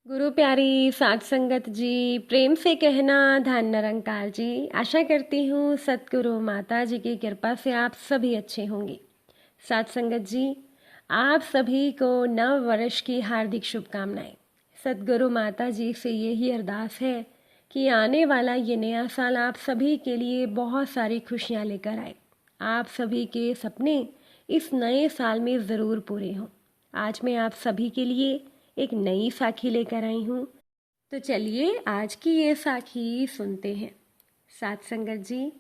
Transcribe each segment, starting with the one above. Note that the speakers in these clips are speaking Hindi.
गुरु प्यारी साध संगत जी, प्रेम से कहना धन निरंकार जी। आशा करती हूँ सतगुरु माता जी की कृपा से आप सभी अच्छे होंगे। साध संगत जी, आप सभी को नव वर्ष की हार्दिक शुभकामनाएं। सतगुरु माता जी से यही अरदास है कि आने वाला ये नया साल आप सभी के लिए बहुत सारी खुशियाँ लेकर आए। आप सभी के सपने इस नए साल में ज़रूर पूरे हों। आज मैं आप सभी के लिए एक नई साखी लेकर आई हूँ। तो चलिए आज की ये साखी सुनते हैं। साथ संगत जी,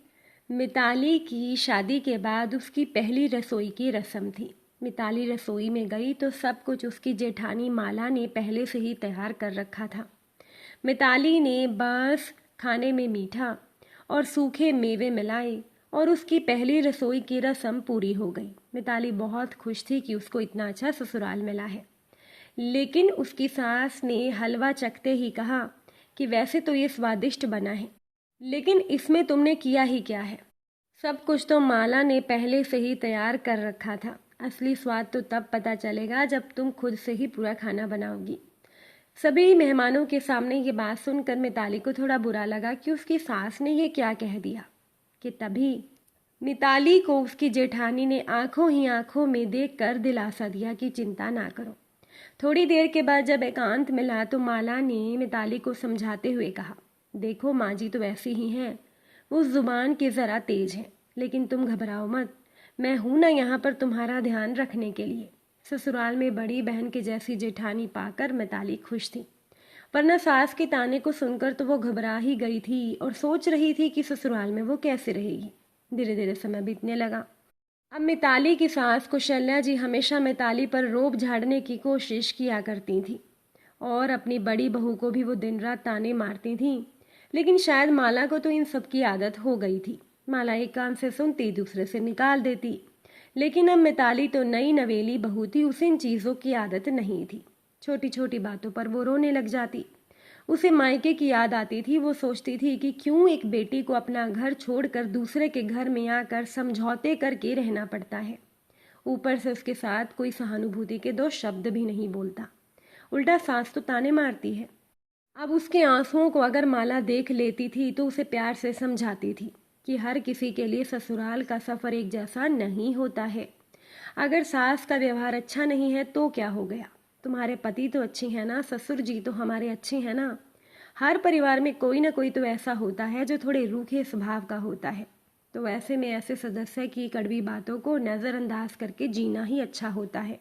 मिताली की शादी के बाद उसकी पहली रसोई की रस्म थी। मिताली रसोई में गई तो सब कुछ उसकी जेठानी माला ने पहले से ही तैयार कर रखा था। मिताली ने बस खाने में मीठा और सूखे मेवे मिलाए और उसकी पहली रसोई की रस्म पूरी हो गई। मिताली बहुत खुश थी कि उसको इतना अच्छा ससुराल मिला है। लेकिन उसकी सास ने हलवा चखते ही कहा कि वैसे तो ये स्वादिष्ट बना है, लेकिन इसमें तुमने किया ही क्या है। सब कुछ तो माला ने पहले से ही तैयार कर रखा था। असली स्वाद तो तब पता चलेगा जब तुम खुद से ही पूरा खाना बनाओगी। सभी मेहमानों के सामने ये बात सुनकर मिताली को थोड़ा बुरा लगा कि उसकी सास ने ये क्या कह दिया। कि तभी मिताली को उसकी जेठानी ने आंखों ही आंखों में देखकर दिलासा दिया कि चिंता ना करो। थोड़ी देर के बाद जब एकांत मिला तो माला ने मिताली को समझाते हुए कहा, देखो माँ जी तो ऐसी ही हैं, वो जुबान की ज़रा तेज है, लेकिन तुम घबराओ मत, मैं हूं ना यहाँ पर तुम्हारा ध्यान रखने के लिए। ससुराल में बड़ी बहन के जैसी जेठानी पाकर मिताली खुश थी, वरना सास के ताने को सुनकर तो वो घबरा ही गई थी और सोच रही थी कि ससुराल में वो कैसे रहेगी। धीरे धीरे समय बीतने लगा। अब मिताली की सास कौशल्या जी हमेशा मिताली पर रोब झाड़ने की कोशिश किया करती थी और अपनी बड़ी बहू को भी वो दिन रात ताने मारती थी। लेकिन शायद माला को तो इन सब की आदत हो गई थी। माला एक कान से सुनती दूसरे से निकाल देती। लेकिन अब मिताली तो नई नवेली बहू थी, उसे इन चीज़ों की आदत नहीं थी। छोटी छोटी बातों पर वो रोने लग जाती। उसे मायके की याद आती थी। वो सोचती थी कि क्यों एक बेटी को अपना घर छोड़कर दूसरे के घर में आकर समझौते करके रहना पड़ता है। ऊपर से उसके साथ कोई सहानुभूति के दो शब्द भी नहीं बोलता, उल्टा सास तो ताने मारती है। अब उसके आंसुओं को अगर माला देख लेती थी तो उसे प्यार से समझाती थी कि हर किसी के लिए ससुराल का सफ़र एक जैसा नहीं होता है। अगर सास का व्यवहार अच्छा नहीं है तो क्या हो गया, तुम्हारे पति तो अच्छे हैं ना, ससुर जी तो हमारे अच्छे हैं ना। हर परिवार में कोई ना कोई तो ऐसा होता है जो थोड़े रूखे स्वभाव का होता है। तो ऐसे में ऐसे सदस्य की कड़वी बातों को नज़रअंदाज करके जीना ही अच्छा होता है।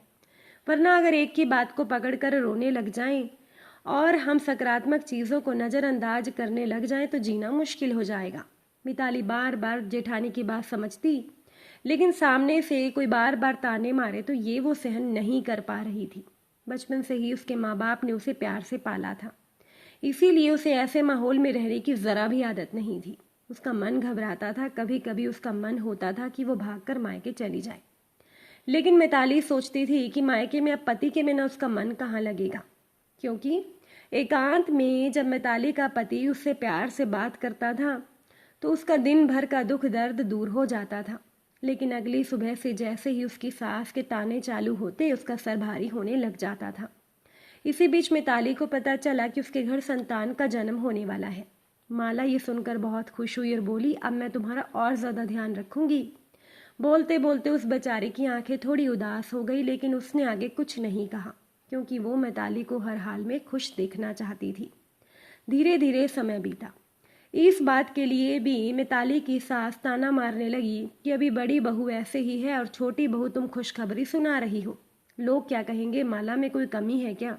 वरना अगर एक की बात को पकड़कर रोने लग जाएं और हम सकारात्मक चीज़ों को नज़रअंदाज करने लग जाएं तो जीना मुश्किल हो जाएगा। मिताली बार बार जेठानी की बात समझती, लेकिन सामने से कोई बार बार ताने मारे तो ये वो सहन नहीं कर पा रही थी। बचपन से ही उसके माँ बाप ने उसे प्यार से पाला था, इसीलिए उसे ऐसे माहौल में रहने की ज़रा भी आदत नहीं थी। उसका मन घबराता था, कभी कभी उसका मन होता था कि वो भागकर मायके चली जाए। लेकिन मिताली सोचती थी कि मायके में अब पति के बिना उसका मन कहाँ लगेगा, क्योंकि एकांत में जब मिताली का पति उससे प्यार से बात करता था तो उसका दिन भर का दुख दर्द दूर हो जाता था। लेकिन अगली सुबह से जैसे ही उसकी सास के ताने चालू होते उसका सर भारी होने लग जाता था। इसी बीच मिताली को पता चला कि उसके घर संतान का जन्म होने वाला है। माला ये सुनकर बहुत खुश हुई और बोली, अब मैं तुम्हारा और ज़्यादा ध्यान रखूंगी। बोलते बोलते उस बेचारे की आंखें थोड़ी उदास हो गई, लेकिन उसने आगे कुछ नहीं कहा क्योंकि वो मिताली को हर हाल में खुश देखना चाहती थी। धीरे धीरे समय बीता। इस बात के लिए भी मिताली की सास ताना मारने लगी कि अभी बड़ी बहू ऐसे ही है और छोटी बहू तुम खुशखबरी सुना रही हो, लोग क्या कहेंगे, माला में कोई कमी है क्या।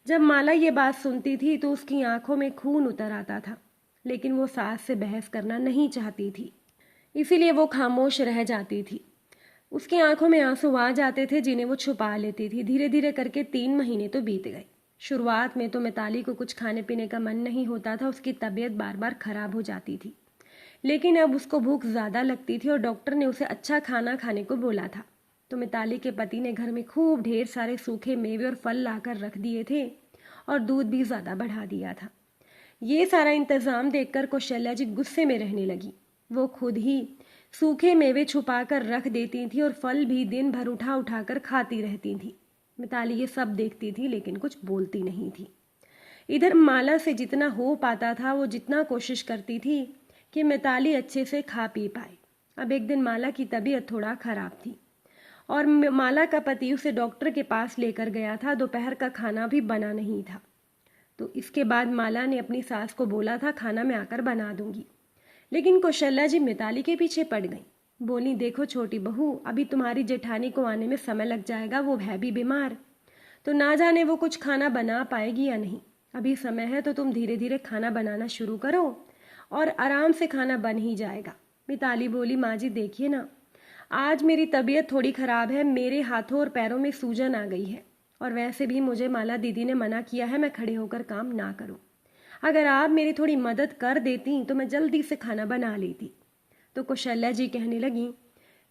जब माला ये बात सुनती थी तो उसकी आंखों में खून उतर आता था, लेकिन वो सास से बहस करना नहीं चाहती थी, इसीलिए वो खामोश रह जाती थी। उसकी आंखों में आंसू आ जाते थे जिन्हें वो छुपा लेती थी। धीरे धीरे करके 3 महीने तो बीत गए। शुरुआत में तो मिताली को कुछ खाने पीने का मन नहीं होता था, उसकी तबीयत बार बार खराब हो जाती थी। लेकिन अब उसको भूख ज़्यादा लगती थी और डॉक्टर ने उसे अच्छा खाना खाने को बोला था। तो मिताली के पति ने घर में खूब ढेर सारे सूखे मेवे और फल लाकर रख दिए थे और दूध भी ज़्यादा बढ़ा दिया था। ये सारा इंतज़ाम देखकर कौशल्या जी गुस्से में रहने लगी। वो खुद ही सूखे मेवे छुपाकर रख देती थी और फल भी दिन भर उठा उठा कर खाती रहती थी। मिताली ये सब देखती थी लेकिन कुछ बोलती नहीं थी। इधर माला से जितना हो पाता था वो जितना कोशिश करती थी कि मिताली अच्छे से खा पी पाए। अब एक दिन माला की तबीयत थोड़ा खराब थी और माला का पति उसे डॉक्टर के पास लेकर गया था। दोपहर का खाना भी बना नहीं था। तो इसके बाद माला ने अपनी सास को बोला था खाना मैं आकर बना दूंगी, लेकिन कौशल्या जी मिताली के पीछे पड़ गई। बोली देखो छोटी बहू, अभी तुम्हारी जेठानी को आने में समय लग जाएगा, वो है भी बीमार, तो ना जाने वो कुछ खाना बना पाएगी या नहीं। अभी समय है तो तुम धीरे धीरे खाना बनाना शुरू करो और आराम से खाना बन ही जाएगा। मिताली बोली माँ जी देखिए ना, आज मेरी तबीयत थोड़ी ख़राब है, मेरे हाथों और पैरों में सूजन आ गई है और वैसे भी मुझे माला दीदी ने मना किया है मैं खड़े होकर काम ना करूं। अगर आप मेरी थोड़ी मदद कर देती तो मैं जल्दी से खाना बना लेती। तो कौशल्या जी कहने लगी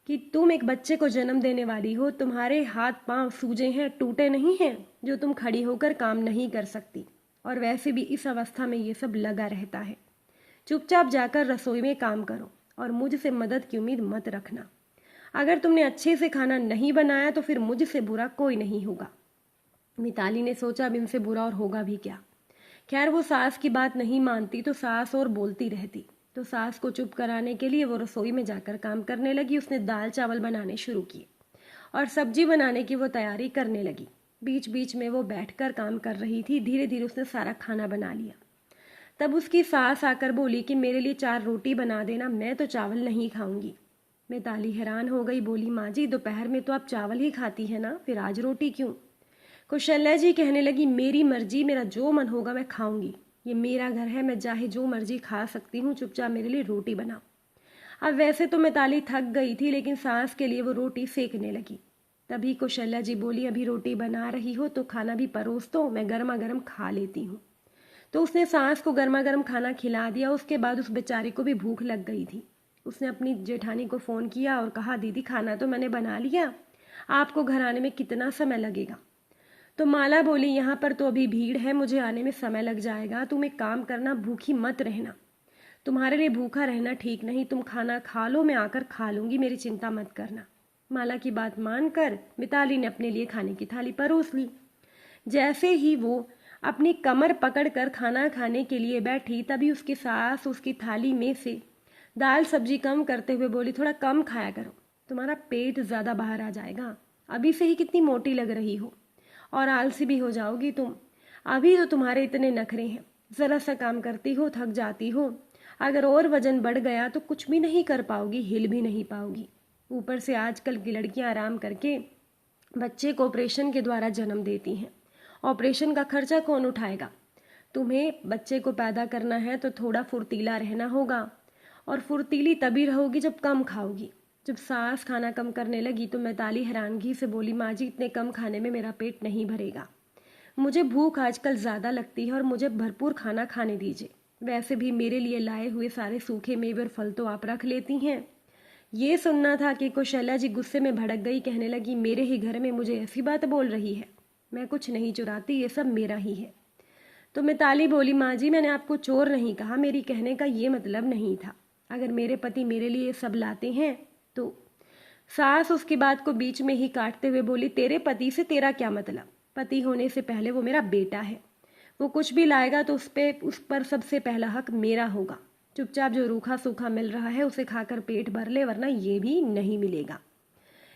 कि तुम एक बच्चे को जन्म देने वाली हो, तुम्हारे हाथ पांव सूजे हैं, टूटे नहीं हैं जो तुम खड़ी होकर काम नहीं कर सकती, और वैसे भी इस अवस्था में ये सब लगा रहता है। चुपचाप जाकर रसोई में काम करो और मुझसे मदद की उम्मीद मत रखना। अगर तुमने अच्छे से खाना नहीं बनाया तो फिर मुझसे बुरा कोई नहीं होगा। मिताली ने सोचा अब इनसे बुरा और होगा भी क्या। खैर वो सास की बात नहीं मानती तो सास और बोलती रहती। तो सास को चुप कराने के लिए वो रसोई में जाकर काम करने लगी। उसने दाल चावल बनाने शुरू किए और सब्जी बनाने की वो तैयारी करने लगी। बीच बीच में वो बैठकर काम कर रही थी। धीरे धीरे उसने सारा खाना बना लिया। तब उसकी सास आकर बोली कि मेरे लिए 4 रोटी बना देना, मैं तो चावल नहीं खाऊंगी। मिताली हैरान हो गई, बोली माँ जी दोपहर में तो आप चावल ही खाती है ना, फिर आज रोटी क्यों। कौशल्या जी कहने लगी मेरी मर्जी, मेरा जो मन होगा मैं खाऊंगी, ये मेरा घर है, मैं चाहे जो मर्जी खा सकती हूँ, चुपचाप मेरे लिए रोटी बनाओ। अब वैसे तो मिताली थक गई थी लेकिन सास के लिए वो रोटी सेकने लगी। तभी कौशल्या जी बोली अभी रोटी बना रही हो तो खाना भी परोस दो, मैं गर्मा गर्म खा लेती हूँ। तो उसने सास को गर्मा गर्म खाना खिला दिया। उसके बाद उस बेचारी को भी भूख लग गई थी। उसने अपनी जेठानी को फ़ोन किया और कहा दीदी खाना तो मैंने बना लिया, आपको घर आने में कितना समय लगेगा। तो माला बोली यहाँ पर तो अभी भीड़ है, मुझे आने में समय लग जाएगा, तुम एक काम करना भूखी मत रहना, तुम्हारे लिए भूखा रहना ठीक नहीं, तुम खाना खा लो, मैं आकर खा लूँगी, मेरी चिंता मत करना। माला की बात मानकर मिताली ने अपने लिए खाने की थाली परोस ली। जैसे ही वो अपनी कमर पकड़कर खाना खाने के लिए बैठी तभी उसकी सास उसकी थाली में से दाल सब्जी कम करते हुए बोली थोड़ा कम खाया करो, तुम्हारा पेट ज़्यादा बाहर आ जाएगा, अभी से ही कितनी मोटी लग रही हो और आलसी भी हो जाओगी तुम, अभी तो तुम्हारे इतने नखरे हैं, ज़रा सा काम करती हो थक जाती हो, अगर और वजन बढ़ गया तो कुछ भी नहीं कर पाओगी, हिल भी नहीं पाओगी। ऊपर से आजकल की लड़कियां आराम करके बच्चे को ऑपरेशन के द्वारा जन्म देती हैं, ऑपरेशन का खर्चा कौन उठाएगा। तुम्हें बच्चे को पैदा करना है तो थोड़ा फुर्तीला रहना होगा, और फुर्तीली तभी रहोगी जब कम खाओगी। जब सास खाना कम करने लगी तो मिताली हैरानगी से बोली माँ जी इतने कम खाने में मेरा पेट नहीं भरेगा, मुझे भूख आजकल ज़्यादा लगती है और मुझे भरपूर खाना खाने दीजिए, वैसे भी मेरे लिए लाए हुए सारे सूखे मेवे और फल तो आप रख लेती हैं। ये सुनना था कि कौशल्या जी गुस्से में भड़क गई। कहने लगी मेरे ही घर में मुझे ऐसी बात बोल रही है, मैं कुछ नहीं चुराती, ये सब मेरा ही है। तो मिताली बोली माँ जी मैंने आपको चोर नहीं कहा, मेरी कहने का ये मतलब नहीं था, अगर मेरे पति मेरे लिए सब लाते हैं तो। सास उसकी बात को बीच में ही काटते हुए बोली तेरे पति से तेरा क्या मतलब, पति होने से पहले वो मेरा बेटा है, वो कुछ भी लाएगा तो उस पर सबसे पहला हक मेरा होगा, चुपचाप जो रूखा सूखा मिल रहा है उसे खाकर पेट भर ले, वरना ये भी नहीं मिलेगा।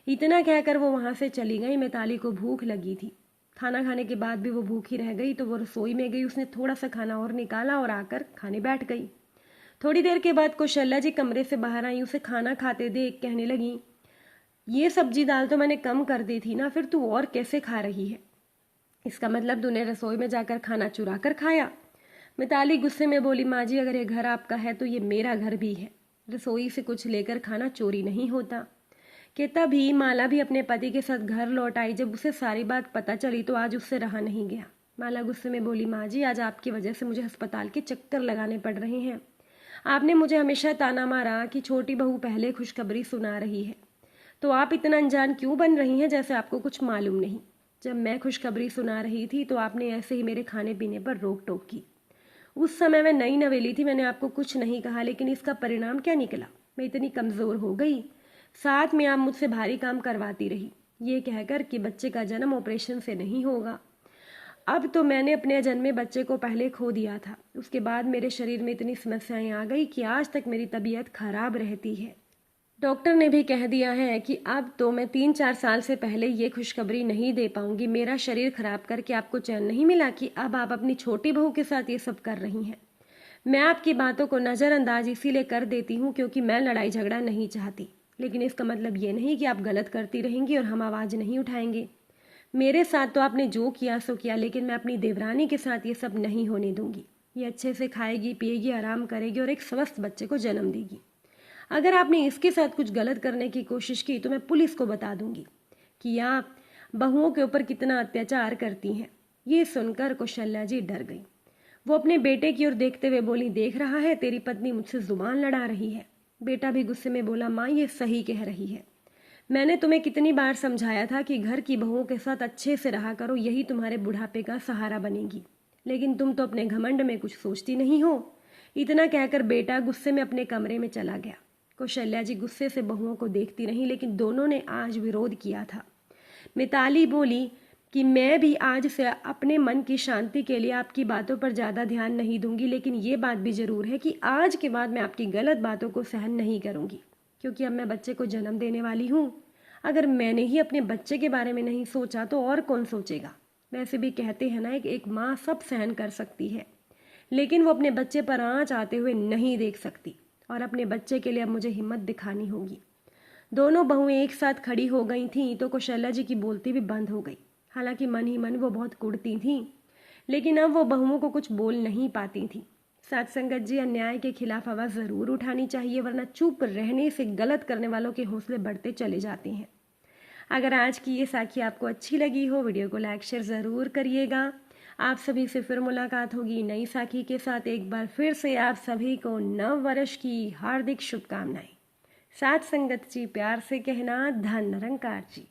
इतना कहकर वो वहाँ से चली गई। मिताली को भूख लगी थी, खाना खाने के बाद भी वो भूखी रह गई तो वो रसोई में गई, उसने थोड़ा सा खाना और निकाला और आकर खाने बैठ गई। थोड़ी देर के बाद कौशल्या जी कमरे से बाहर आई, उसे खाना खाते देख कहने लगी ये सब्जी दाल तो मैंने कम कर दी थी ना, फिर तू और कैसे खा रही है, इसका मतलब तूने रसोई में जाकर खाना चुरा कर खाया। मिताली गुस्से में बोली माँ जी अगर ये घर आपका है तो ये मेरा घर भी है, रसोई से कुछ लेकर खाना चोरी नहीं होता। कि तभी माला भी अपने पति के साथ घर लौट आई। जब उसे सारी बात पता चली तो आज उससे रहा नहीं गया। माला गुस्से में बोली माँ जी आज आपकी वजह से मुझे अस्पताल के चक्कर लगाने पड़ रहे हैं, आपने मुझे हमेशा ताना मारा कि छोटी बहू पहले खुशखबरी सुना रही है, तो आप इतना अनजान क्यों बन रही हैं जैसे आपको कुछ मालूम नहीं। जब मैं खुशखबरी सुना रही थी तो आपने ऐसे ही मेरे खाने पीने पर रोक टोक की, उस समय मैं नई नवेली थी, मैंने आपको कुछ नहीं कहा, लेकिन इसका परिणाम क्या निकला, मैं इतनी कमज़ोर हो गई, साथ में आप मुझसे भारी काम करवाती रही, ये कहकर कि बच्चे का जन्म ऑपरेशन से नहीं होगा, अब तो मैंने अपने अजन्मे बच्चे को पहले खो दिया था। उसके बाद मेरे शरीर में इतनी समस्याएं आ गई कि आज तक मेरी तबीयत खराब रहती है। डॉक्टर ने भी कह दिया है कि अब तो मैं 3-4 साल से पहले ये खुशखबरी नहीं दे पाऊंगी। मेरा शरीर खराब करके आपको चैन नहीं मिला कि अब आप अपनी छोटी बहू के साथ ये सब कर रही हैं। मैं आपकी बातों को नज़रअंदाज इसीलिए कर देती हूँ क्योंकि मैं लड़ाई झगड़ा नहीं चाहती, लेकिन इसका मतलब ये नहीं कि आप गलत करती रहेंगी और हम आवाज़ नहीं उठाएंगे। मेरे साथ तो आपने जो किया सो किया, लेकिन मैं अपनी देवरानी के साथ ये सब नहीं होने दूंगी। ये अच्छे से खाएगी, पिएगी, आराम करेगी और एक स्वस्थ बच्चे को जन्म देगी। अगर आपने इसके साथ कुछ गलत करने की कोशिश की तो मैं पुलिस को बता दूंगी कि आप बहुओं के ऊपर कितना अत्याचार करती हैं। ये सुनकर कौशल्या जी डर गई। वो अपने बेटे की ओर देखते हुए बोली, देख रहा है तेरी पत्नी मुझसे जुबान लड़ा रही है। बेटा भी गुस्से में बोला, माँ ये सही कह रही है। मैंने तुम्हें कितनी बार समझाया था कि घर की बहुओं के साथ अच्छे से रहा करो, यही तुम्हारे बुढ़ापे का सहारा बनेगी, लेकिन तुम तो अपने घमंड में कुछ सोचती नहीं हो। इतना कहकर बेटा गुस्से में अपने कमरे में चला गया। कौशल्या जी गुस्से से बहुओं को देखती रहीं, लेकिन दोनों ने आज विरोध किया था। मिताली बोली कि मैं भी आज से अपने मन की शांति के लिए आपकी बातों पर ज़्यादा ध्यान नहीं दूंगी, लेकिन ये बात भी ज़रूर है कि आज के बाद मैं आपकी गलत बातों को सहन नहीं करूंगी, क्योंकि अब मैं बच्चे को जन्म देने वाली हूँ। अगर मैंने ही अपने बच्चे के बारे में नहीं सोचा तो और कौन सोचेगा। वैसे भी कहते हैं ना, एक माँ सब सहन कर सकती है, लेकिन वो अपने बच्चे पर आँच आते हुए नहीं देख सकती, और अपने बच्चे के लिए अब मुझे हिम्मत दिखानी होगी। दोनों बहुएं एक साथ खड़ी हो गई थीं तो कौशल्या जी की बोलती भी बंद हो गई। हालांकि मन ही मन वो बहुत कुढ़ती थीं, लेकिन अब वो बहुओं को कुछ बोल नहीं पाती थीं। साथ संगत जी, अन्याय के खिलाफ आवाज़ ज़रूर उठानी चाहिए, वरना चुप रहने से गलत करने वालों के हौसले बढ़ते चले जाते हैं। अगर आज की ये साखी आपको अच्छी लगी हो, वीडियो को लाइक शेयर ज़रूर करिएगा। आप सभी से फिर मुलाकात होगी नई साखी के साथ। एक बार फिर से आप सभी को नव वर्ष की हार्दिक शुभकामनाएं। साथ संगत जी, प्यार से कहना, धन निरंकार जी।